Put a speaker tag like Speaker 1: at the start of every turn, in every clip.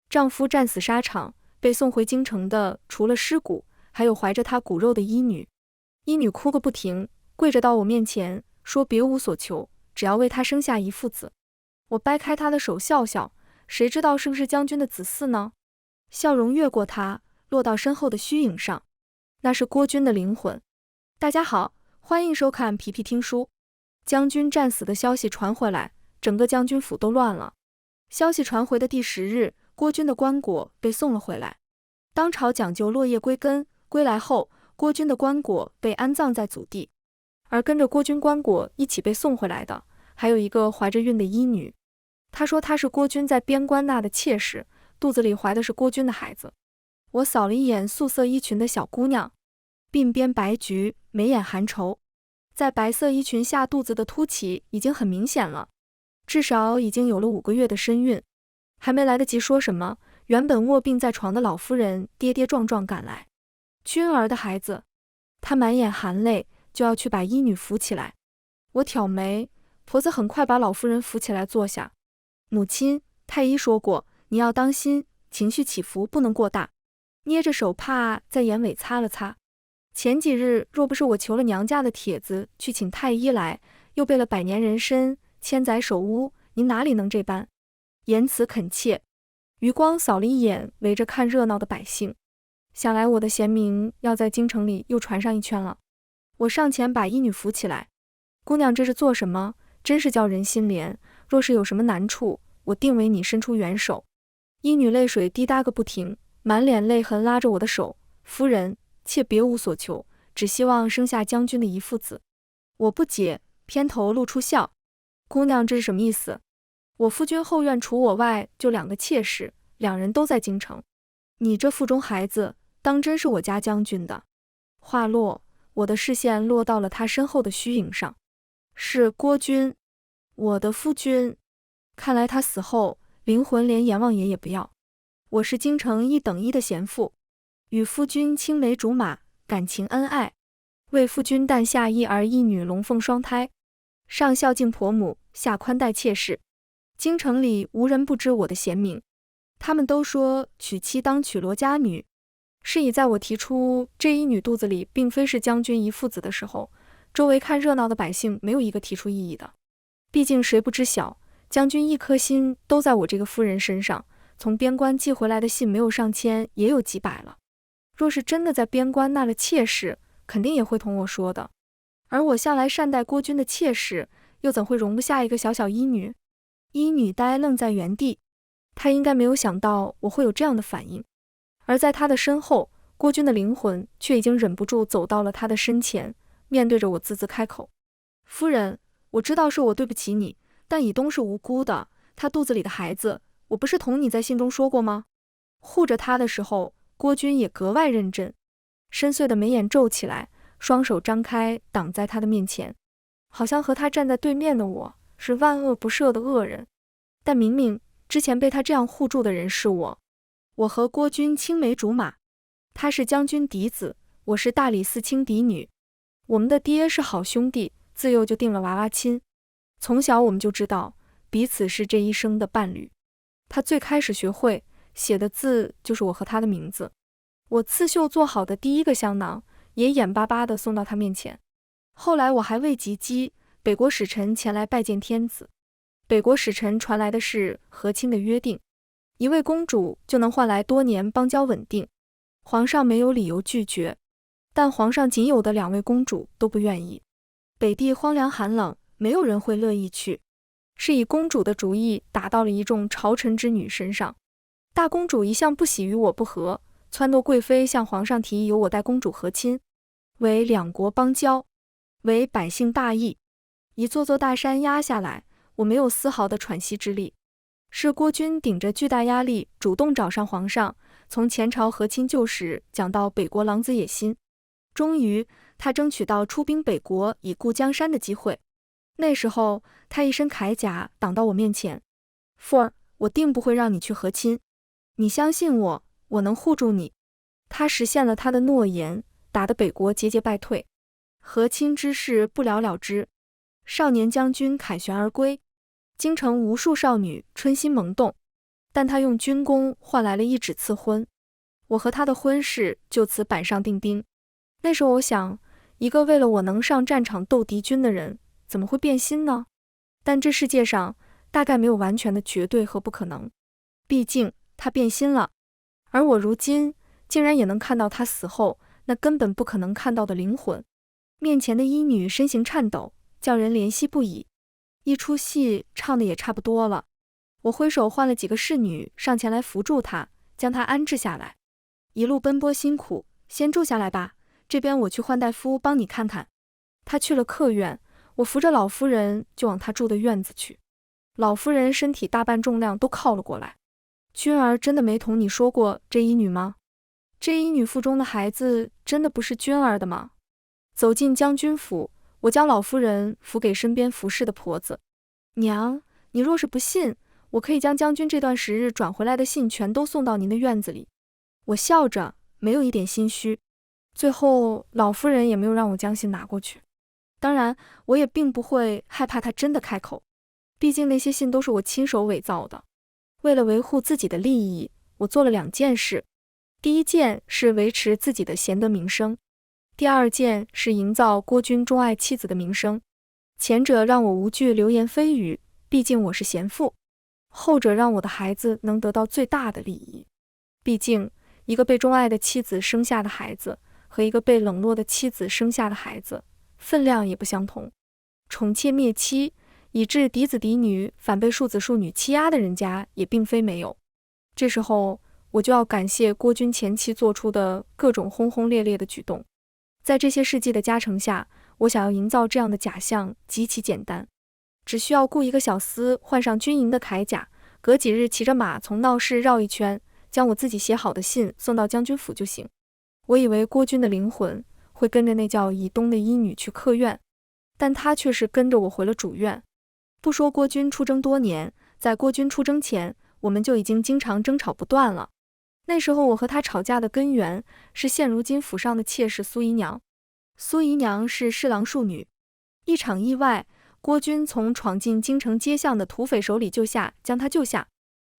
Speaker 1: 丈夫战死沙场，被送回京城的除了尸骨，还有怀着他骨肉的医女。医女哭个不停，跪着到我面前，说别无所求，只要为他生下一父子。我掰开她的手笑笑，谁知道是不是将军的子嗣呢？笑容越过她，落到身后的虚影上，那是郭军的灵魂。大家好，欢迎收看皮皮听书。将军战死的消息传回来，整个将军府都乱了。消息传回的第10日，郭军的棺椁被送了回来。当朝讲究落叶归根，归来后，郭军的棺椁被安葬在祖地，而跟着郭军棺椁一起被送回来的，还有一个怀着孕的医女。她说她是郭军在边关纳的妾室，肚子里怀的是郭军的孩子。我扫了一眼素色衣裙的小姑娘，鬓边白菊，眉眼含愁，在白色衣裙下肚子的凸起已经很明显了，至少已经有了5个月的身孕。还没来得及说什么，原本卧病在床的老夫人跌跌撞撞赶来。君儿的孩子，她满眼含泪，就要去把医女扶起来。我挑眉，婆子很快把老夫人扶起来坐下。母亲，太医说过，你要当心，情绪起伏不能过大。捏着手帕在眼尾擦了擦。前几日若不是我求了娘家的帖子去请太医来，又备了百年人参、千载手乌，您哪里能这般？言辞恳切。余光扫了一眼围着看热闹的百姓，想来我的贤名要在京城里又传上一圈了。我上前把医女扶起来。姑娘这是做什么？真是叫人心怜，若是有什么难处，我定为你伸出援手。医女泪水滴答个不停，满脸泪痕拉着我的手，夫人，妾别无所求，只希望生下将军的一父子。我不解，偏头露出笑。姑娘这是什么意思？我夫君后院除我外就2个妾室，2人都在京城，你这腹中孩子当真是我家将军的？话落，我的视线落到了他身后的虚影上，是郭军，我的夫君。看来他死后灵魂连阎王爷也不要。我是京城1等1的贤妇，与夫君青梅竹马，感情恩爱，为夫君诞下1儿1女龙凤双胎，上孝敬婆母，下宽待妾室。京城里无人不知我的贤名，他们都说娶妻当娶罗家女。是以在我提出这1女肚子里并非是将军一父子的时候，周围看热闹的百姓没有一个提出异议的。毕竟谁不知晓，将军一颗心都在我这个夫人身上，从边关寄回来的信没有上千，也有几百了。若是真的在边关纳了妾室，肯定也会同我说的。而我向来善待郭军的妾室，又怎会容不下一个小小医女？医女呆愣在原地，她应该没有想到我会有这样的反应。而在她的身后，郭军的灵魂却已经忍不住走到了她的身前，面对着我滋滋开口：夫人，我知道是我对不起你，但以东是无辜的，他肚子里的孩子，我不是同你在信中说过吗？护着他的时候，郭军也格外认真，深邃的眉眼皱起来，双手张开挡在他的面前，好像和他站在对面的我是万恶不赦的恶人。但明明之前被他这样护住的人是我。我和郭军青梅竹马，他是将军嫡子，我是大理寺卿嫡女，我们的爹是好兄弟，自幼就定了娃娃亲，从小我们就知道彼此是这一生的伴侣。他最开始学会写的字就是我和他的名字，我刺绣做好的第1个香囊也眼巴巴地送到他面前。后来我还未及笄，北国使臣前来拜见天子。北国使臣传来的是和亲的约定，1位公主就能换来多年邦交稳定。皇上没有理由拒绝，但皇上仅有的2位公主都不愿意。北地荒凉寒冷，没有人会乐意去，是以公主的主意打到了一众朝臣之女身上。大公主一向不喜与我不和，撺掇贵妃向皇上提议由我带公主和亲，为2国邦交，为百姓大义。一座座大山压下来，我没有丝毫的喘息之力。是郭军顶着巨大压力主动找上皇上，从前朝和亲旧事讲到北国狼子野心，终于他争取到出兵北国以固江山的机会。那时候他一身铠甲挡到我面前：富儿，我定不会让你去和亲，你相信我，我能护住你。他实现了他的诺言，打得北国节节败退，和亲之事不了了之。少年将军凯旋而归，京城无数少女春心萌动，但他用军功换来了一纸赐婚，我和他的婚事就此板上钉钉。那时候我想，一个为了我能上战场斗敌军的人，怎么会变心呢？但这世界上大概没有完全的绝对和不可能，毕竟他变心了，而我如今竟然也能看到他死后那根本不可能看到的灵魂。面前的医女身形颤抖，叫人怜惜不已。一出戏唱的也差不多了，我挥手换了几个侍女上前来扶住她，将她安置下来。一路奔波辛苦，先住下来吧，这边我去换大夫帮你看看。他去了客院，我扶着老夫人就往他住的院子去。老夫人身体大半重量都靠了过来。君儿真的没同你说过这医女吗？这医女腹中的孩子真的不是君儿的吗？走进将军府，我将老夫人扶给身边服侍的婆子。娘，你若是不信，我可以将将军这段时日转回来的信全都送到您的院子里。我笑着，没有一点心虚。最后老夫人也没有让我将信拿过去。当然，我也并不会害怕她真的开口，毕竟那些信都是我亲手伪造的。为了维护自己的利益，我做了2件事。第一件是维持自己的贤德名声，第二件是营造郭君钟爱妻子的名声。前者让我无惧流言蜚语，毕竟我是贤妇；后者让我的孩子能得到最大的利益，毕竟一个被钟爱的妻子生下的孩子和一个被冷落的妻子生下的孩子分量也不相同。宠妾灭妻，以致嫡子嫡女反被庶子庶女欺压的人家也并非没有。这时候我就要感谢郭君前期做出的各种轰轰烈烈的举动。在这些事迹的加成下，我想要营造这样的假象极其简单，只需要雇一个小厮换上军营的铠甲，隔几日骑着马从闹市绕一圈，将我自己写好的信送到将军府就行。我以为郭君的灵魂会跟着那叫以东的医女去客院，但她却是跟着我回了主院。不说郭君出征多年，在郭君出征前，我们就已经经常争吵不断了。那时候我和他吵架的根源是现如今府上的妾室苏姨娘。苏姨娘是侍郎庶女，一场意外，郭君从闯进京城街巷的土匪手里将她救下。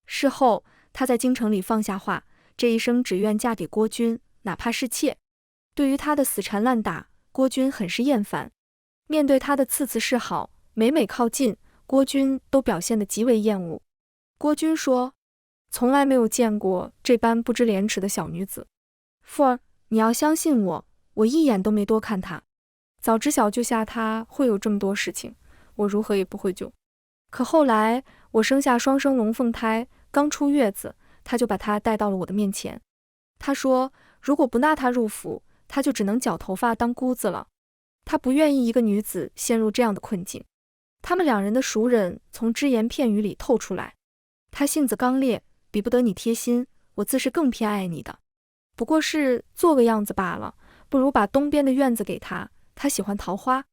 Speaker 1: 事后她在京城里放下话，这一生只愿嫁给郭君，哪怕是妾。对于她的死缠烂打，郭君很是厌烦。面对她的次次示好，每每靠近，郭君都表现得极为厌恶。郭君说，从来没有见过这般不知廉耻的小女子。富儿，你要相信我，我一眼都没多看她。早知晓救下她会有这么多事情，我如何也不会救。可后来我生下双生龙凤胎，刚出月子，她就把她带到了我的面前。她说，如果不纳她入府，她就只能绞头发当姑子了。她不愿意一个女子陷入这样的困境。他们2人的熟人从只言片语里透出来。她性子刚烈，比不得你贴心，我自是更偏爱你的。不过是做个样子罢了，不如把东边的院子给他，他喜欢桃花。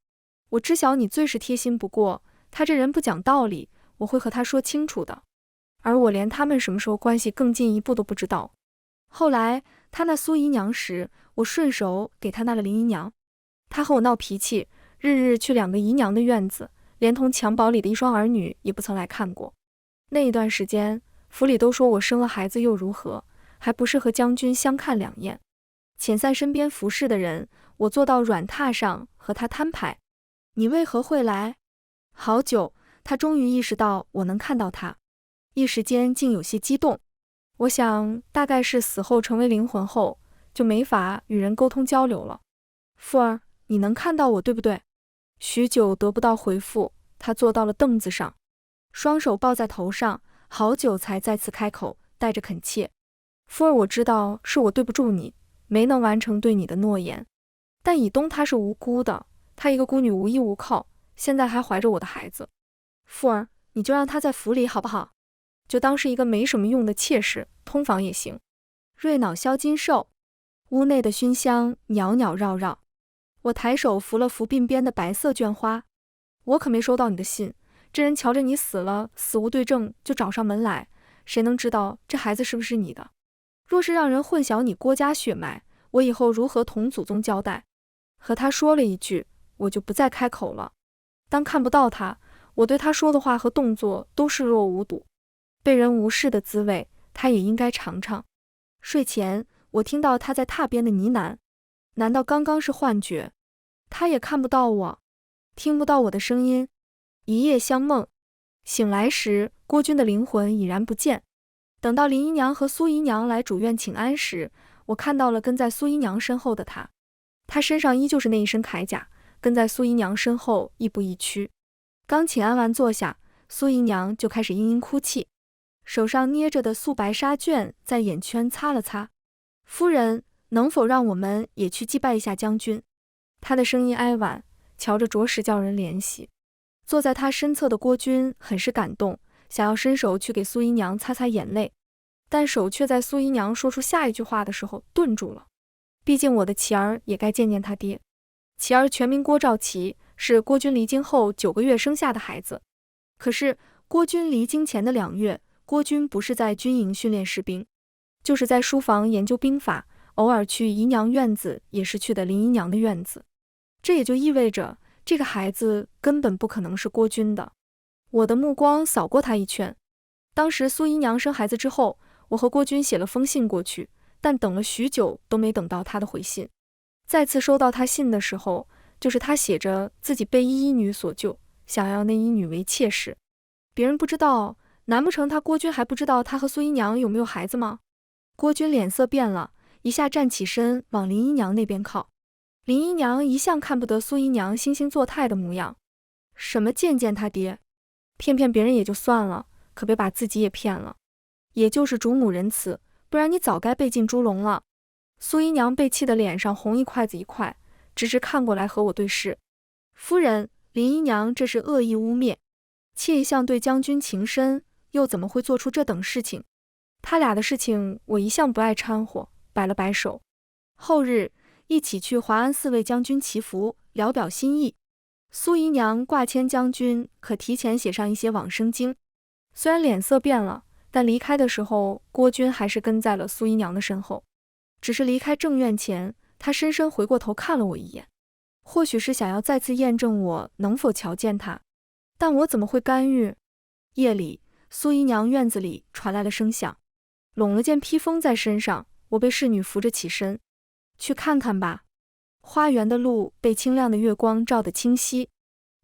Speaker 1: 我知晓你最是贴心不过，他这人不讲道理，我会和他说清楚的。而我连他们什么时候关系更进一步都不知道。后来他那苏姨娘时，我顺手给他那了林姨娘。他和我闹脾气，日日去2个姨娘的院子，连同襁褓里的一双儿女也不曾来看过。那一段时间，府里都说我生了孩子又如何，还不是和将军相看两厌。遣散身边服侍的人，我坐到软榻上和他摊牌。你为何会来？好久，他终于意识到我能看到他，一时间竟有些激动。我想大概是死后成为灵魂后，就没法与人沟通交流了。富儿，你能看到我对不对？许久得不到回复，他坐到了凳子上，双手抱在头上，好久才再次开口，带着恳切。富儿，我知道是我对不住你，没能完成对你的诺言，但以东她是无辜的，她一个孤女无依无靠，现在还怀着我的孩子。富儿，你就让她在府里好不好？就当是一个没什么用的妾室，通房也行。瑞脑消金兽。屋内的熏香袅袅绕绕，我抬手扶了扶鬓边的白色绢花。我可没收到你的信，这人瞧着你死了，死无对证就找上门来，谁能知道这孩子是不是你的？若是让人混淆你郭家血脉，我以后如何同祖宗交代？和他说了一句，我就不再开口了。当看不到他，我对他说的话和动作都视若无睹。被人无视的滋味，他也应该尝尝。睡前，我听到他在榻边的呢喃，难道刚刚是幻觉？他也看不到我，听不到我的声音。一夜相梦，醒来时，郭军的灵魂已然不见。等到林姨娘和苏姨娘来主院请安时，我看到了跟在苏姨娘身后的他，他身上依旧是那一身铠甲，跟在苏姨娘身后亦步亦趋。刚请安完坐下，苏姨娘就开始嘤嘤哭泣，手上捏着的素白纱绢在眼圈擦了擦。夫人，能否让我们也去祭拜一下将军？她的声音哀婉，瞧着着实叫人怜惜。坐在她身侧的郭军很是感动，想要伸手去给苏姨娘擦擦眼泪，但手却在苏姨娘说出下一句话的时候顿住了。毕竟我的琪儿也该见见他爹。琪儿全名郭兆琪，是郭军离京后9个月生下的孩子。可是郭军离京前的2月，郭军不是在军营训练士兵，就是在书房研究兵法，偶尔去姨娘院子，也是去的林姨娘的院子。这也就意味着这个孩子根本不可能是郭军的。我的目光扫过他一圈。当时苏姨娘生孩子之后，我和郭军写了封信过去，但等了许久都没等到他的回信。再次收到他信的时候，就是他写着自己被一医女所救，想要那医女为妾室。别人不知道，难不成他郭军还不知道他和苏姨娘有没有孩子吗？郭军脸色变了，一下站起身往林姨娘那边靠。林姨娘一向看不得苏姨娘惺惺作态的模样，什么见见他爹，骗骗别人也就算了，可别把自己也骗了。也就是主母仁慈，不然你早该被进猪笼了。苏姨娘被气得脸上红一块子一块，直直看过来和我对视。夫人，林姨娘这是恶意污蔑，妾一向对将军情深，又怎么会做出这等事情？他俩的事情我一向不爱掺和，摆了摆手。后日一起去华安寺为将军祈福，聊表心意。苏姨娘挂牵将军，可提前写上一些往生经。虽然脸色变了，但离开的时候，郭军还是跟在了苏姨娘的身后。只是离开正院前，他深深回过头看了我一眼，或许是想要再次验证我能否瞧见他，但我怎么会干预？夜里，苏姨娘院子里传来了声响，拢了件披风在身上，我被侍女扶着起身。去看看吧。花园的路被清亮的月光照得清晰。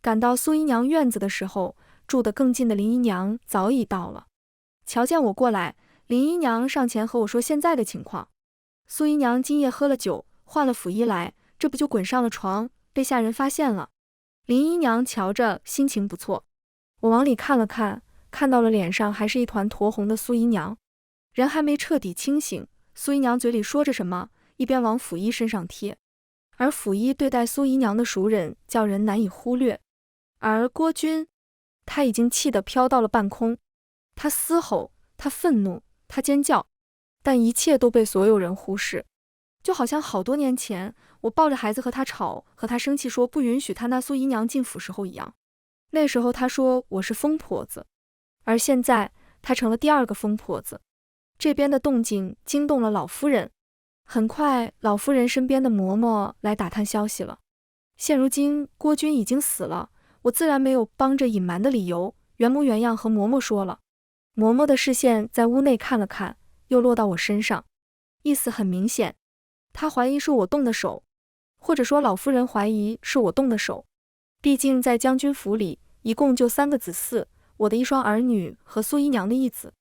Speaker 1: 赶到苏姨娘院子的时候，住得更近的林姨娘早已到了。瞧见我过来，林姨娘上前和我说现在的情况。苏姨娘今夜喝了酒，换了府衣来，这不就滚上了床，被下人发现了。林姨娘瞧着心情不错，我往里看了看，看到了脸上还是一团酡红的苏姨娘，人还没彻底清醒。苏姨娘嘴里说着什么，一边往府医身上贴，而府医对待苏姨娘的熟忍叫人难以忽略。而郭军，他已经气得飘到了半空，他嘶吼，他愤怒，他尖叫，但一切都被所有人忽视，就好像好多年前我抱着孩子和他吵，和他生气说不允许他那苏姨娘进府时候一样。那时候他说我是疯婆子，而现在他成了第2个疯婆子。这边的动静惊动了老夫人，很快老夫人身边的嬷嬷来打探消息了。现如今郭军已经死了，我自然没有帮着隐瞒的理由，原模原样和嬷嬷说了。嬷嬷的视线在屋内看了看，又落到我身上，意思很明显，她怀疑是我动的手，或者说老夫人怀疑是我动的手。毕竟在将军府里一共就3个子嗣，我的1双儿女和苏姨娘的1子。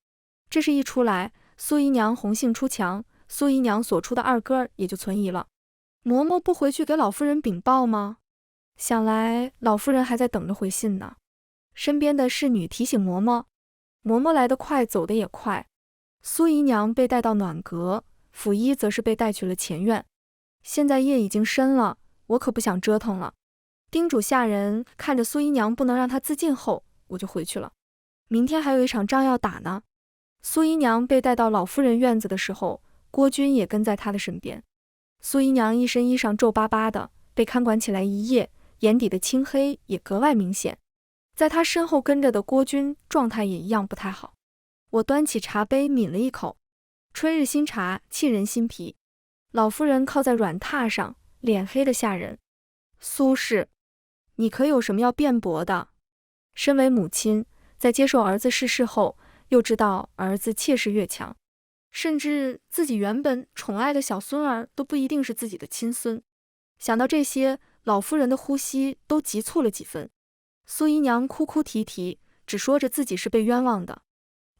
Speaker 1: 这事一出来，苏姨娘红杏出墙，苏姨娘所出的2哥也就存疑了。嬷嬷不回去给老夫人禀报吗？想来老夫人还在等着回信呢。身边的侍女提醒嬷嬷，嬷嬷来得快，走得也快。苏姨娘被带到暖阁，府医则是被带去了前院。现在夜已经深了，我可不想折腾了。叮嘱下人看着苏姨娘不能让她自尽后，我就回去了。明天还有一场仗要打呢。苏姨娘被带到老夫人院子的时候，郭军也跟在她的身边。苏姨娘一身衣裳皱巴巴的，被看管起来一夜，眼底的青黑也格外明显。在她身后跟着的郭军状态也一样不太好。我端起茶杯抿了一口，春日新茶沁人心脾。老夫人靠在软榻上，脸黑得吓人。苏氏，你可有什么要辩驳的？身为母亲，在接受儿子逝世后，又知道儿子妾室越强，甚至自己原本宠爱的小孙儿都不一定是自己的亲孙。想到这些，老夫人的呼吸都急促了几分。苏姨娘哭哭啼啼，只说着自己是被冤枉的。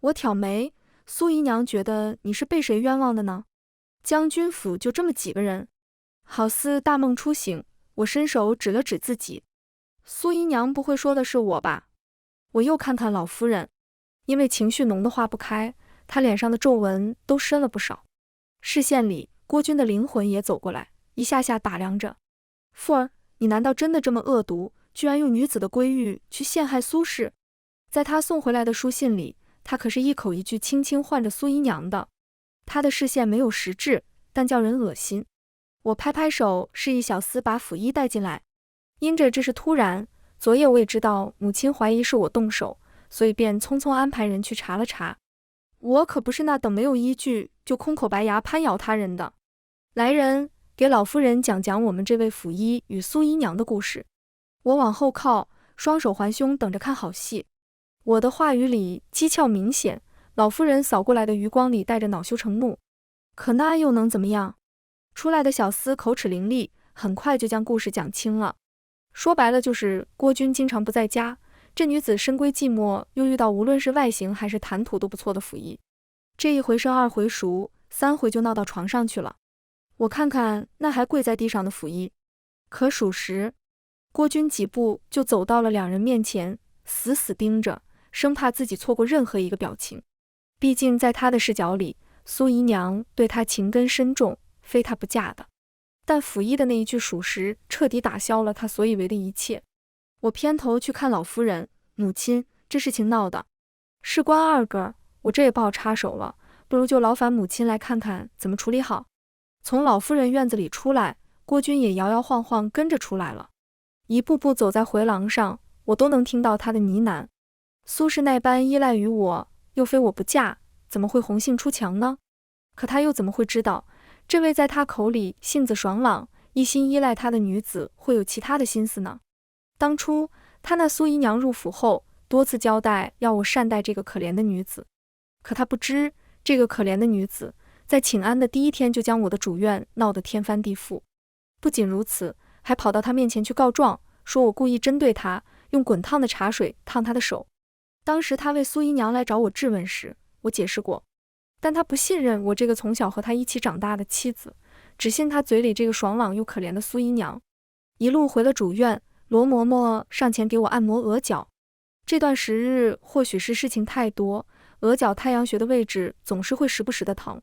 Speaker 1: 我挑眉，苏姨娘觉得你是被谁冤枉的呢？将军府就这么几个人？好似大梦初醒，我伸手指了指自己。苏姨娘不会说的是我吧？我又看看老夫人，因为情绪浓得化不开，她脸上的皱纹都深了不少。视线里，郭军的灵魂也走过来，一下下打量着。富儿，你难道真的这么恶毒，居然用女子的闺玉去陷害苏氏？在他送回来的书信里，他可是一口一句轻轻唤着苏姨娘的。他的视线没有实质，但叫人恶心。我拍拍手，示意小厮把府医带进来。因着这是突然，昨夜我也知道母亲怀疑是我动手，所以便匆匆安排人去查了查。我可不是那等没有依据就空口白牙攀咬他人的。来人，给老夫人讲讲我们这位府医与苏姨娘的故事。我往后靠，双手环胸，等着看好戏。我的话语里讥诮明显，老夫人扫过来的余光里带着恼羞成怒。可那又能怎么样？出来的小厮口齿伶俐，很快就将故事讲清了。说白了就是郭军经常不在家，这女子深闺寂寞，又遇到无论是外形还是谈吐都不错的府医，这一回生二回熟，三回就闹到床上去了。我看看那还跪在地上的府医，可属实。郭军几步就走到了两人面前，死死盯着，生怕自己错过任何一个表情。毕竟在他的视角里，苏姨娘对他情根深重，非他不嫁的。但府医的那一句属实，彻底打消了他所以为的一切。我偏头去看老夫人，母亲，这事情闹的事关二哥，我这也不好插手了，不如就劳烦母亲来看看怎么处理好。从老夫人院子里出来，郭军也摇摇晃晃跟着出来了，一步步走在回廊上，我都能听到他的呢喃。苏氏那般依赖于我，又非我不嫁，怎么会红杏出墙呢？可他又怎么会知道，这位在他口里性子爽朗，一心依赖他的女子会有其他的心思呢？当初他那苏姨娘入府后，多次交代要我善待这个可怜的女子，可他不知，这个可怜的女子在请安的第一天就将我的主院闹得天翻地覆。不仅如此，还跑到他面前去告状，说我故意针对他，用滚烫的茶水烫他的手。当时他为苏姨娘来找我质问时，我解释过，但他不信任我这个从小和他一起长大的妻子，只信他嘴里这个爽朗又可怜的苏姨娘。一路回了主院，罗嬷嬷上前给我按摩额角。这段时日或许是事情太多，额角太阳穴的位置总是会时不时的疼。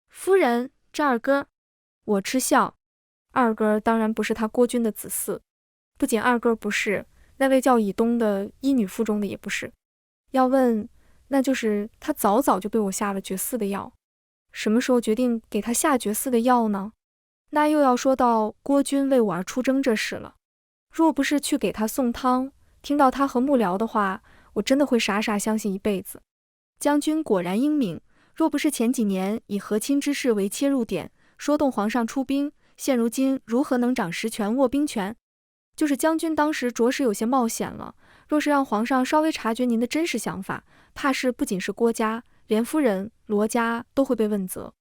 Speaker 1: 夫人，这二哥。我嗤笑，二哥当然不是他郭军的子嗣，不仅二哥不是，那位叫以东的医女腹中的也不是。要问，那就是他早早就被我下了绝嗣的药。什么时候决定给他下绝嗣的药呢？那又要说到郭军为我而出征这事了。若不是去给他送汤，听到他和幕僚的话，我真的会傻傻相信一辈子。将军果然英明，若不是前几年以和亲之事为切入点，说动皇上出兵，现如今如何能掌实权握兵权？就是将军当时着实有些冒险了，若是让皇上稍微察觉您的真实想法，怕是不仅是郭家，连夫人罗家都会被问责。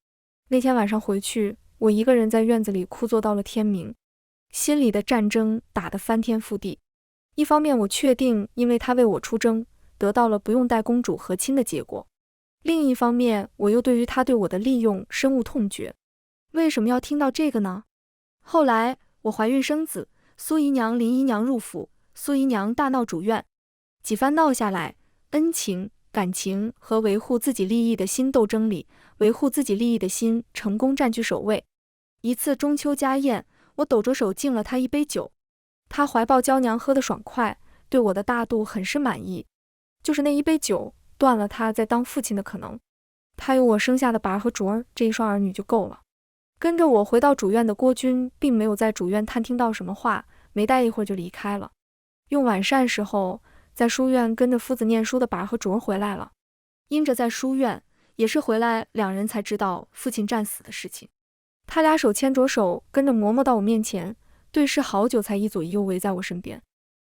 Speaker 1: 那天晚上回去，我一个人在院子里枯坐到了天明，心里的战争打得翻天覆地。一方面我确定因为他为我出征，得到了不用带公主和亲的结果，另一方面我又对于他对我的利用深恶痛绝。为什么要听到这个呢？后来我怀孕生子，苏姨娘、林姨娘入府，苏姨娘大闹主院，几番闹下来，恩情、感情和维护自己利益的心斗争里，维护自己利益的心成功占据首位。一次中秋家宴，我抖着手敬了他一杯酒，他怀抱娇娘喝得爽快，对我的大度很是满意。就是那一杯酒断了他在当父亲的可能，他有我生下的拔和卓儿这一双儿女就够了。跟着我回到主院的郭军并没有在主院探听到什么话，没待一会儿就离开了。用晚膳时候，在书院跟着夫子念书的拔和卓儿回来了，因着在书院，也是回来两人才知道父亲战死的事情。他俩手牵着手跟着嬷嬷到我面前，对视好久才一左一右围在我身边。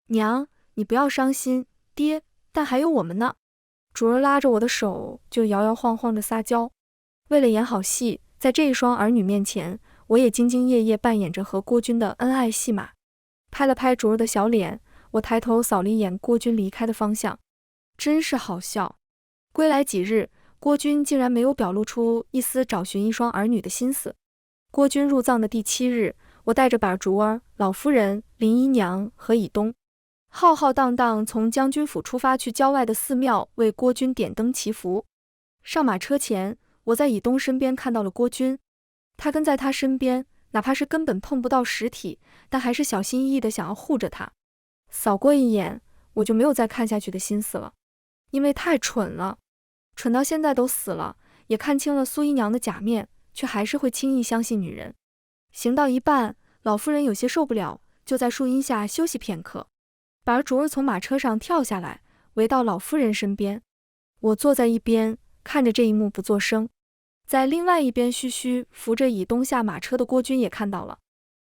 Speaker 1: 娘，你不要伤心，爹，但还有我们呢。主儿拉着我的手就摇摇晃晃着撒娇。为了演好戏，在这一双儿女面前，我也兢兢业业扮演着和郭军的恩爱戏码。拍了拍主儿的小脸，我抬头扫了一眼郭军离开的方向，真是好笑。归来几日，郭军竟然没有表露出一丝找寻一双儿女的心思。郭军入葬的第7日，我带着把竹儿、老夫人、林姨娘和以东，浩浩荡荡从将军府出发去郊外的寺庙为郭军点灯祈福。上马车前，我在以东身边看到了郭军，他跟在他身边，哪怕是根本碰不到实体，但还是小心翼翼地想要护着他。扫过一眼，我就没有再看下去的心思了，因为太蠢了，蠢到现在都死了，也看清了苏姨娘的假面，却还是会轻易相信女人。行到一半，老夫人有些受不了，就在树荫下休息片刻。把竹儿从马车上跳下来，围到老夫人身边。我坐在一边，看着这一幕不作声。在另外一边，嘘嘘扶着以东下马车的郭军也看到了，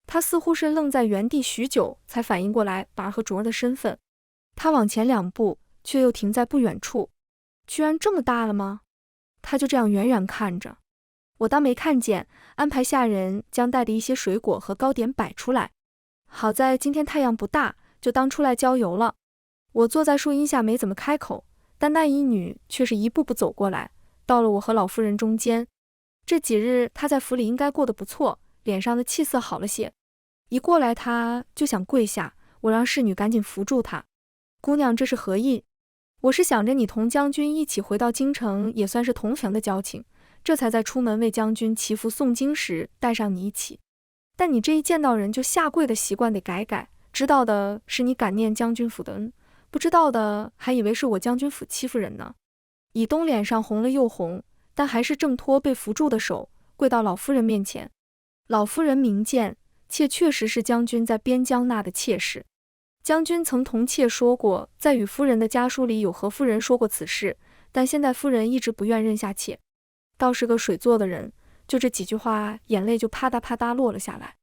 Speaker 1: 他似乎是愣在原地许久，才反应过来把儿和竹儿的身份。他往前2步，却又停在不远处。居然这么大了吗？他就这样远远看着，我当没看见，安排下人将带的一些水果和糕点摆出来。好在今天太阳不大，就当出来郊游了。我坐在树荫下没怎么开口，但那一女却是一步步走过来，到了我和老夫人中间。这几日她在府里应该过得不错，脸上的气色好了些。一过来她就想跪下，我让侍女赶紧扶住她。姑娘，这是何意？我是想着你同将军一起回到京城，也算是同城的交情，这才在出门为将军祈福诵经时带上你一起。但你这一见到人就下跪的习惯得改改，知道的是你感念将军府的恩，不知道的还以为是我将军府欺负人呢。以东脸上红了又红，但还是挣脱被扶住的手，跪到老夫人面前。老夫人明鉴，妾确实是将军在边疆纳的妾室。将军曾同妾说过，在与夫人的家书里有和夫人说过此事，但现在夫人一直不愿认下妾。倒是个水做的人，就这几句话，眼泪就啪嗒啪嗒落了下来。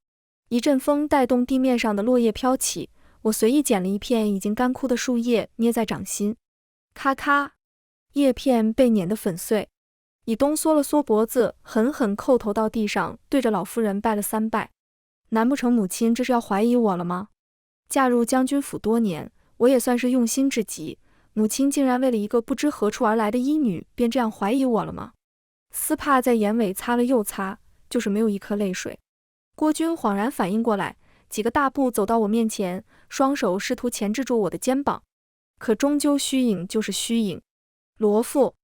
Speaker 1: 一阵风带动地面上的落叶飘起，我随意捡了一片已经干枯的树叶，捏在掌心，咔咔，叶片被碾得粉碎。以东缩了缩脖子，狠狠叩头到地上，对着老夫人拜了3拜。难不成母亲这是要怀疑我了吗？嫁入将军府多年，我也算是用心至极，母亲竟然为了一个不知何处而来的医女，便这样怀疑我了吗？丝帕在眼尾擦了又擦，就是没有一颗泪水。郭军恍然反应过来，几个大步走到我面前，双手试图钳制住我的肩膀，可终究虚影就是虚影。罗父，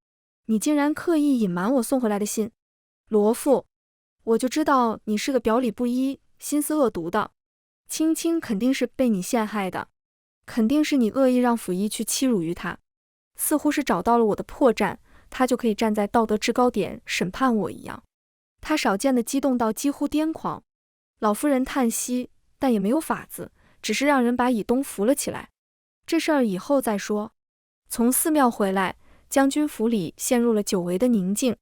Speaker 1: 你竟然刻意隐瞒我送回来的信。罗父，我就知道你是个表里不一、心思恶毒的。青青肯定是被你陷害的，肯定是你恶意让溥仪去欺辱于他，似乎是找到了我的破绽，他就可以站在道德制高点审判我一样。他少见的激动到几乎癫狂。老夫人叹息，但也没有法子，只是让人把以东扶了起来。这事儿以后再说。从寺庙回来，将军府里陷入了久违的宁静，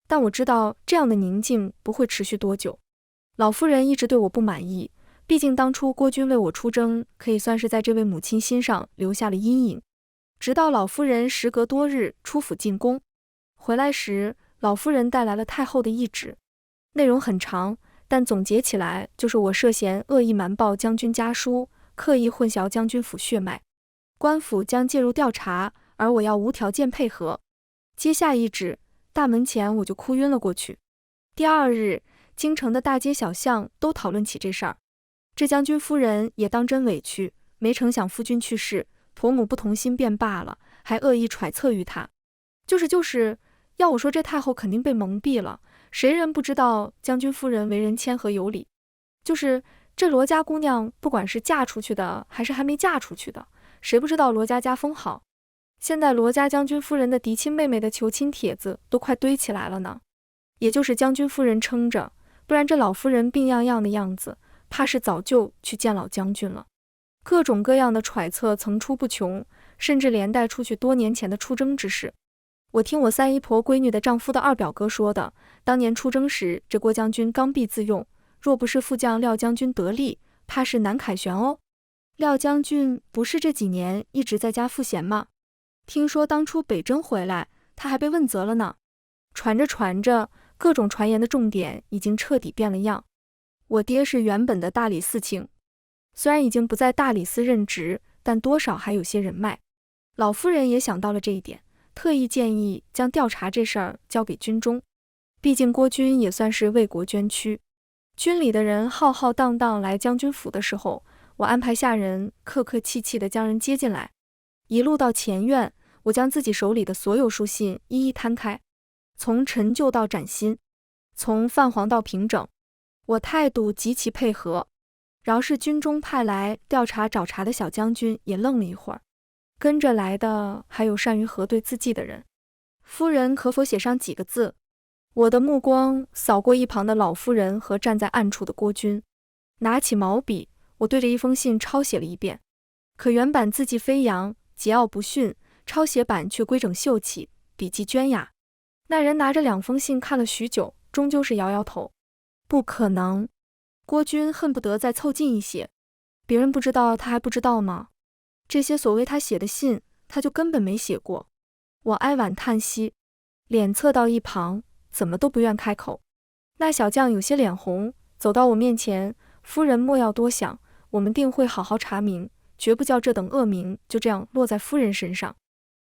Speaker 1: 但我知道这样的宁静不会持续多久。老夫人一直对我不满意，毕竟当初郭军为我出征，可以算是在这位母亲心上留下了阴影。直到老夫人时隔多日出府进宫，回来时，老夫人带来了太后的懿旨，内容很长，但总结起来就是我涉嫌恶意瞒报将军家书，刻意混淆将军府血脉，官府将介入调查，而我要无条件配合。接下懿旨，大门前我就哭晕了过去。第2日，京城的大街小巷都讨论起这事儿。这将军夫人也当真委屈，没成想夫君去世，婆母不同心便罢了，还恶意揣测于他。就是要我说，这太后肯定被蒙蔽了，谁人不知道将军夫人为人谦和有礼？就是这罗家姑娘，不管是嫁出去的还是还没嫁出去的，谁不知道罗家家风好？现在罗家将军夫人的嫡亲妹妹的求亲帖子都快堆起来了呢。也就是将军夫人撑着，不然这老夫人病怏怏的样子，怕是早就去见老将军了。各种各样的揣测层出不穷，甚至连带出去多年前的出征之事。我听我三姨婆闺女的丈夫的二表哥说的，当年出征时，这郭将军刚愎自用，若不是副将廖将军得力，怕是难凯旋哦。廖将军不是这几年一直在家赋闲吗？听说当初北征回来，他还被问责了呢。传着传着，各种传言的重点已经彻底变了样。我爹是原本的大理寺卿，虽然已经不在大理寺任职，但多少还有些人脉。老夫人也想到了这一点，特意建议将调查这事儿交给军中。毕竟郭军也算是为国捐躯。军里的人浩浩荡荡来将军府的时候，我安排下人客客气气地将人接进来。一路到前院，我将自己手里的所有书信一一摊开，从陈旧到崭新，从泛黄到平整，我态度极其配合。饶是军中派来调查找茬的小将军也愣了一会儿，跟着来的还有善于核对字迹的人。夫人可否写上几个字？我的目光扫过一旁的老夫人和站在暗处的郭军，拿起毛笔，我对着一封信抄写了一遍。可原版字迹飞扬，桀骜不驯，抄写版却规整秀气，笔迹娟雅。那人拿着2封信看了许久，终究是摇摇头。不可能。郭军恨不得再凑近一些。别人不知道他还不知道吗？这些所谓他写的信，他就根本没写过。我哀婉叹息，脸侧到一旁，怎么都不愿开口。那小将有些脸红，走到我面前，夫人莫要多想，我们定会好好查明，绝不叫这等恶名就这样落在夫人身上。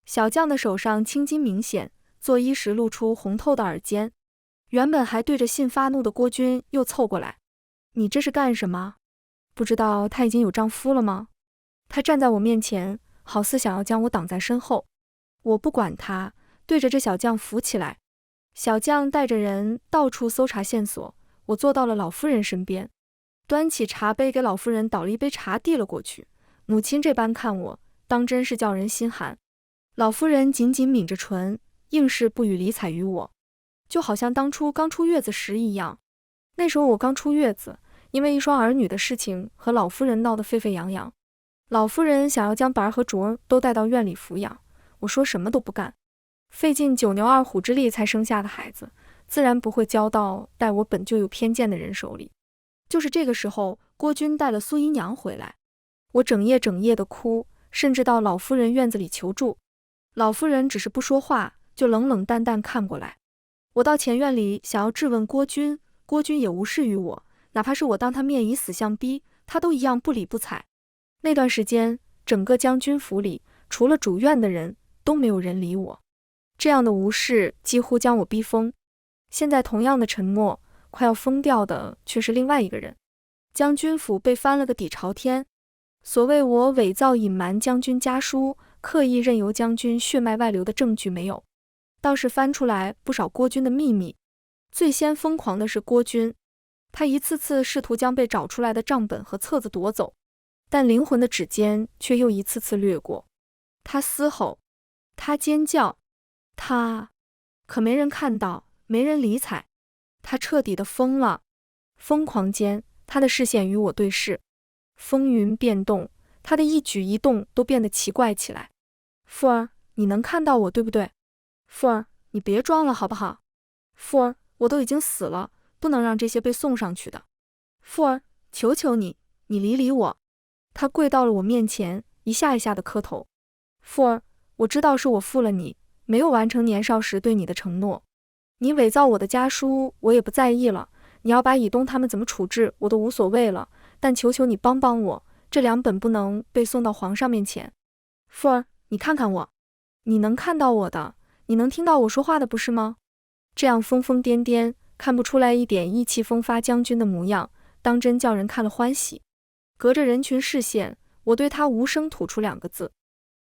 Speaker 1: 小将的手上青筋明显，作揖时露出红透的耳尖。原本还对着信发怒的郭军又凑过来，你这是干什么？不知道他已经有丈夫了吗？他站在我面前，好似想要将我挡在身后。我不管他，对着这小将扶起来。小将带着人到处搜查线索，我坐到了老夫人身边，端起茶杯给老夫人倒了一杯茶递了过去。母亲这般看我，当真是叫人心寒。老夫人紧紧抿着唇，硬是不予理睬于我，就好像当初刚出月子时一样。那时候我刚出月子，因为一双儿女的事情和老夫人闹得沸沸扬扬。老夫人想要将宝儿和卓儿都带到院里抚养，我说什么都不干。费尽9牛2虎之力才生下的孩子，自然不会交到待我本就有偏见的人手里。就是这个时候，郭军带了苏姨娘回来，我整夜的哭，甚至到老夫人院子里求助。老夫人只是不说话，就冷冷淡淡看过来。我到前院里想要质问郭军，郭军也无视于我，哪怕是我当他面以死相逼，他都一样不理不睬。那段时间，整个将军府里，除了主院的人，都没有人理我。这样的无视几乎将我逼疯。现在同样的沉默，快要疯掉的却是另外一个人。将军府被翻了个底朝天。所谓我伪造隐瞒将军家书，刻意任由将军血脉外流的证据没有，倒是翻出来不少郭军的秘密。最先疯狂的是郭军，他一次次试图将被找出来的账本和册子夺走，但灵魂的指尖却又一次次掠过。他嘶吼，他尖叫，可没人看到，没人理睬。他彻底的疯了。疯狂间，他的视线与我对视，风云变动，他的一举一动都变得奇怪起来。富儿，你能看到我对不对？富儿，你别装了好不好？富儿，我都已经死了，不能让这些被送上去的。富儿，求求你，你理我。他跪到了我面前，一下一下的磕头。富儿，我知道是我负了你，没有完成年少时对你的承诺。你伪造我的家书，我也不在意了。你要把以东他们怎么处置，我都无所谓了。但求求你帮帮我，这2本不能被送到皇上面前。富儿，你看看我，你能看到我的，你能听到我说话的不是吗？这样疯疯癫癫，看不出来一点意气风发将军的模样，当真叫人看了欢喜。隔着人群视线，我对他无声吐出2个字：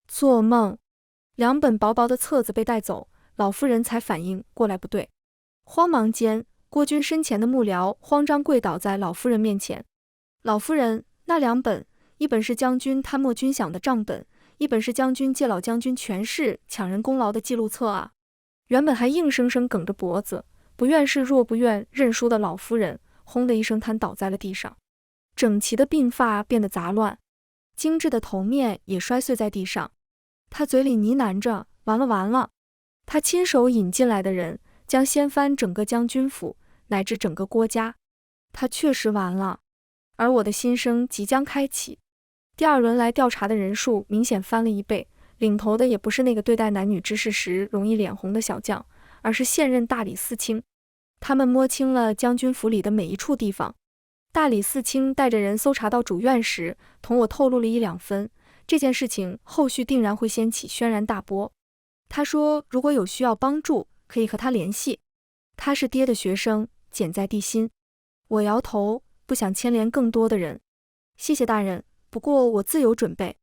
Speaker 1: 做梦。2本薄薄的册子被带走，老夫人才反应过来不对。慌忙间，郭军身前的幕僚慌张跪倒在老夫人面前。老夫人，那2本，一本是将军贪墨军饷的账本，一本是将军借老将军权势抢人功劳的记录册啊。原本还硬生生梗着脖子，不愿示弱不愿认输的老夫人，轰的一声瘫倒在了地上。整齐的鬓发变得杂乱，精致的头面也摔碎在地上。他嘴里呢喃着，完了。他亲手引进来的人，将掀翻整个将军府，乃至整个郭家。他确实完了。而我的心声即将开启。第2轮来调查的人数明显翻了1倍，领头的也不是那个对待男女之事时容易脸红的小将，而是现任大理寺卿。他们摸清了将军府里的每一处地方。大理寺卿带着人搜查到主院时，同我透露了1、2分，这件事情后续定然会掀起轩然大波。他说如果有需要帮助，可以和他联系。他是爹的学生，简在地心。我摇头，不想牵连更多的人。谢谢大人，不过我自有准备。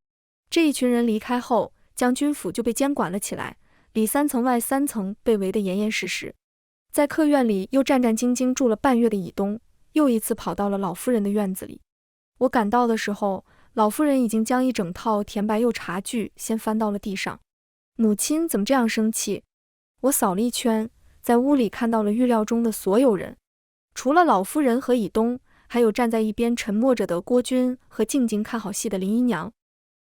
Speaker 1: 这一群人离开后，将军府就被监管了起来，里3层外3层被围得严严实实。在客院里又战战兢兢住了半月的以东，又一次跑到了老夫人的院子里。我赶到的时候，老夫人已经将一整套甜白釉茶具先翻到了地上。母亲怎么这样生气？我扫了一圈，在屋里看到了预料中的所有人，除了老夫人和以东，还有站在一边沉默着的郭君和静静看好戏的林姨娘。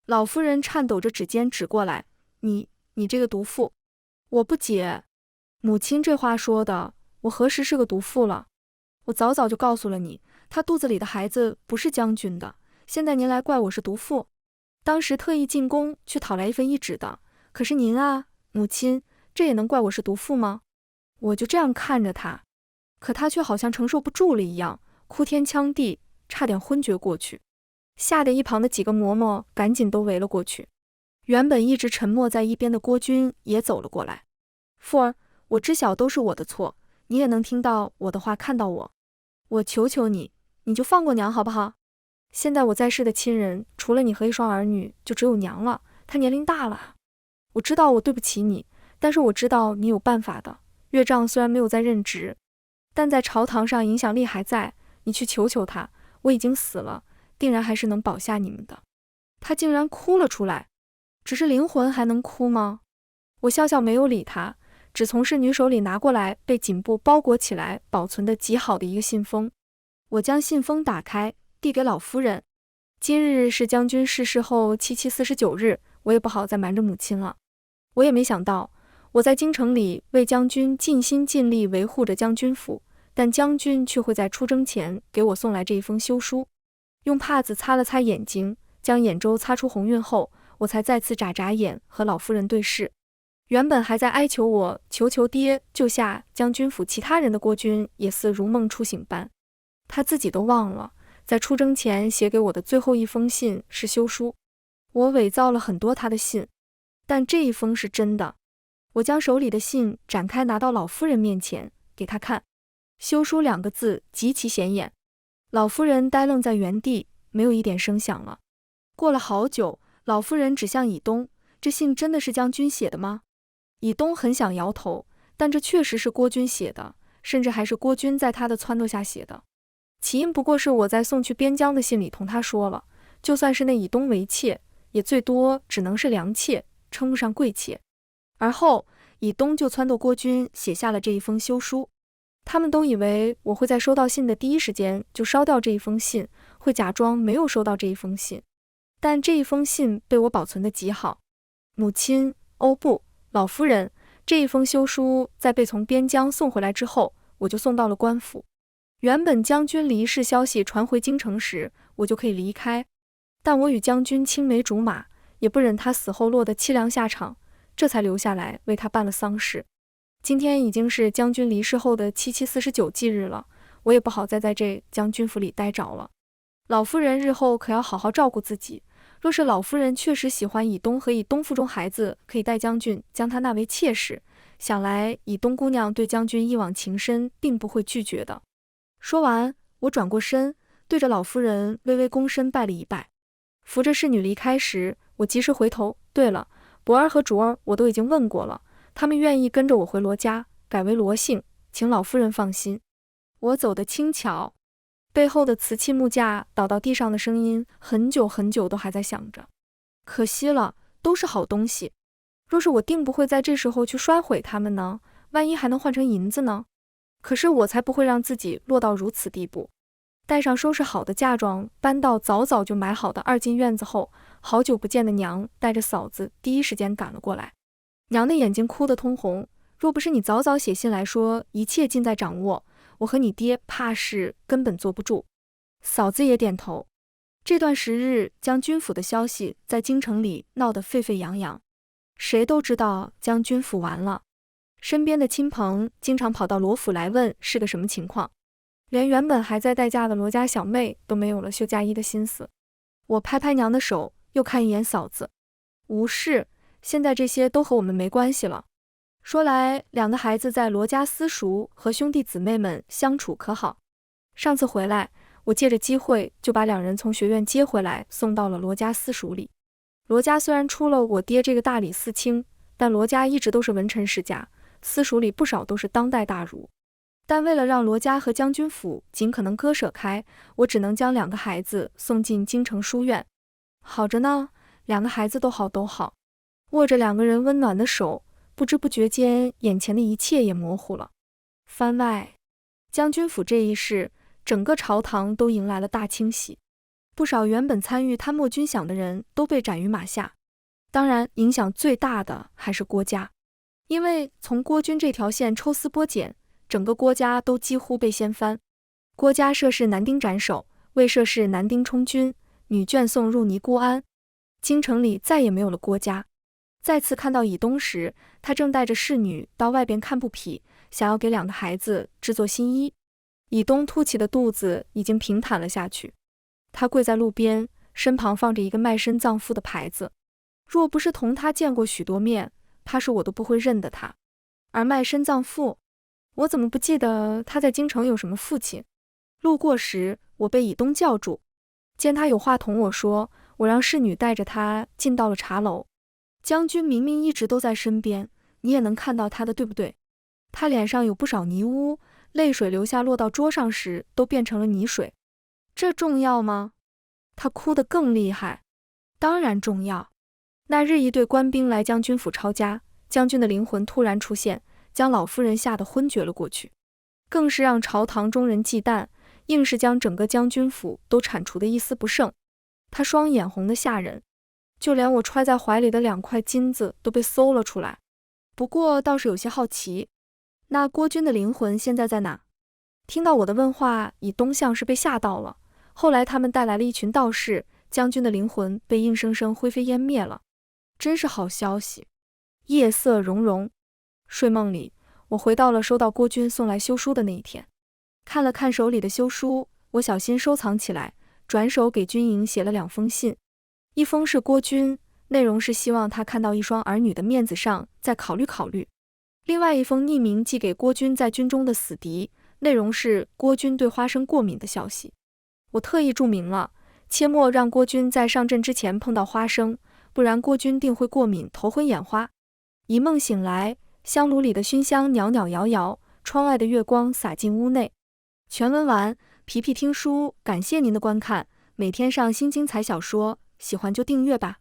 Speaker 1: 老夫人颤抖着指尖指过来，你这个毒妇！我不解。母亲这话说的，我何时是个毒妇了？我早早就告诉了你，她肚子里的孩子不是将军的，现在您来怪我是毒妇。当时特意进宫去讨来1份懿旨的，可是您啊，母亲，这也能怪我是毒妇吗？我就这样看着她，可她却好像承受不住了一样，哭天抢地，差点昏厥过去。吓得一旁的几个嬷嬷赶紧都围了过去。原本一直沉默在一边的郭君也走了过来。妇儿，我知晓都是我的错，你也能听到我的话，看到我求求你，你就放过娘好不好？现在我在世的亲人，除了你和1双儿女，就只有娘了，她年龄大了。我知道我对不起你，但是我知道你有办法的。岳丈虽然没有在任职，但在朝堂上影响力还在，你去求求他，我已经死了，定然还是能保下你们的。他竟然哭了出来，只是灵魂还能哭吗？我笑笑没有理他，只从侍女手里拿过来被锦布包裹起来保存得极好的一个信封。我将信封打开，递给老夫人。今日是将军逝世后7期49日，我也不好再瞒着母亲了。我也没想到，我在京城里为将军尽心尽力维护着将军府，但将军却会在出征前给我送来这一封休书。用帕子擦了擦眼睛，将眼周擦出红晕后，我才再次眨眨眼和老夫人对视。原本还在哀求我求求爹救下将军府其他人的郭君，也似如梦初醒般，他自己都忘了在出征前写给我的最后一封信是休书。我伪造了很多他的信，但这一封是真的。我将手里的信展开拿到老夫人面前，给她看。休书2个字极其显眼。老夫人呆愣在原地，没有一点声响了。过了好久，老夫人指向以东，这信真的是将军写的吗？以东很想摇头，但这确实是郭君写的，甚至还是郭君在他的撺掇下写的。起因不过是我在送去边疆的信里同他说了，就算是那以东为妾，也最多只能是良妾，称不上贵妾。而后以东就撺掇郭君写下了这一封休书。他们都以为我会在收到信的第一时间就烧掉这一封信，会假装没有收到这一封信。但这一封信被我保存得极好。母亲，哦不，老夫人，这一封休书在被从边疆送回来之后，我就送到了官府。原本将军离世消息传回京城时，我就可以离开，但我与将军青梅竹马，也不忍他死后落得凄凉下场，这才留下来为他办了丧事。今天已经是将军离世后的7期49忌日了，我也不好再在这将军府里待着了。老夫人日后可要好好照顾自己，若是老夫人确实喜欢以东和以东腹中孩子可以代将军将他纳为妾室，想来以东姑娘对将军一往情深，并不会拒绝的。说完，我转过身，对着老夫人微微躬身拜了一拜。扶着侍女离开时，我及时回头，对了，博儿和竹儿我都已经问过了，他们愿意跟着我回罗家，改为罗姓，请老夫人放心。我走得轻巧，背后的瓷器木架倒到地上的声音，很久很久都还在响着。可惜了，都是好东西，若是我定不会在这时候去摔毁它们呢，万一还能换成银子呢？可是我才不会让自己落到如此地步。带上收拾好的嫁妆，搬到早早就买好的2进院子后，好久不见的娘带着嫂子第一时间赶了过来。娘的眼睛哭得通红，若不是你早早写信来说一切尽在掌握，我和你爹怕是根本坐不住。嫂子也点头。这段时日将军府的消息在京城里闹得沸沸扬扬，谁都知道将军府完了。身边的亲朋经常跑到罗府来问是个什么情况，连原本还在待嫁的罗家小妹都没有了休嫁衣的心思。我拍拍娘的手，又看一眼嫂子，无事，现在这些都和我们没关系了。说来，两个孩子在罗家私塾和兄弟姊妹们相处可好？上次回来，我借着机会就把两人从学院接回来，送到了罗家私塾里。罗家虽然出了我爹这个大理寺卿，但罗家一直都是文臣世家，私塾里不少都是当代大儒。但为了让罗家和将军府尽可能割舍开，我只能将两个孩子送进京城书院。好着呢，两个孩子都好。握着两个人温暖的手，不知不觉间，眼前的一切也模糊了。番外，将军府这一事，整个朝堂都迎来了大清洗，不少原本参与贪墨军饷的人都被斩于马下。当然，影响最大的还是郭家，因为从郭军这条线抽丝剥茧，整个郭家都几乎被掀翻。郭家涉事男丁斩首，未涉事男丁充军，女眷送入尼姑庵。京城里再也没有了郭家。再次看到以东时，他正带着侍女到外边看布匹，想要给两个孩子制作新衣。以东凸起的肚子已经平坦了下去，他跪在路边，身旁放着一个卖身葬父的牌子。若不是同他见过许多面，怕是我都不会认得他。而卖身葬父，我怎么不记得他在京城有什么父亲？路过时，我被以东叫住，见他有话同我说，我让侍女带着他进到了茶楼。将军明明一直都在身边，你也能看到他的，对不对？他脸上有不少泥污，泪水流下落到桌上时都变成了泥水。这重要吗？他哭得更厉害。当然重要。那日一队官兵来将军府抄家，将军的灵魂突然出现，将老夫人吓得昏厥了过去，更是让朝堂中人忌惮，硬是将整个将军府都铲除的一丝不剩。他双眼红得吓人，就连我揣在怀里的2块金子都被搜了出来。不过倒是有些好奇，那郭军的灵魂现在在哪？听到我的问话，以东像是被吓到了。后来他们带来了一群道士，将军的灵魂被硬生生灰飞烟灭了。真是好消息。夜色融融，睡梦里，我回到了收到郭军送来休书的那一天，看了看手里的休书，我小心收藏起来，转手给军营写了2封信。一封是郭军，内容是希望他看到一双儿女的面子上再考虑考虑。另外一封匿名寄给郭军在军中的死敌，内容是郭军对花生过敏的消息。我特意注明了，切莫让郭军在上阵之前碰到花生，不然郭军定会过敏，头昏眼花。一梦醒来，香炉里的熏香袅袅摇摇，窗外的月光洒进屋内。全文完，皮皮听书，感谢您的观看，每天上新精彩小说，喜欢就订阅吧。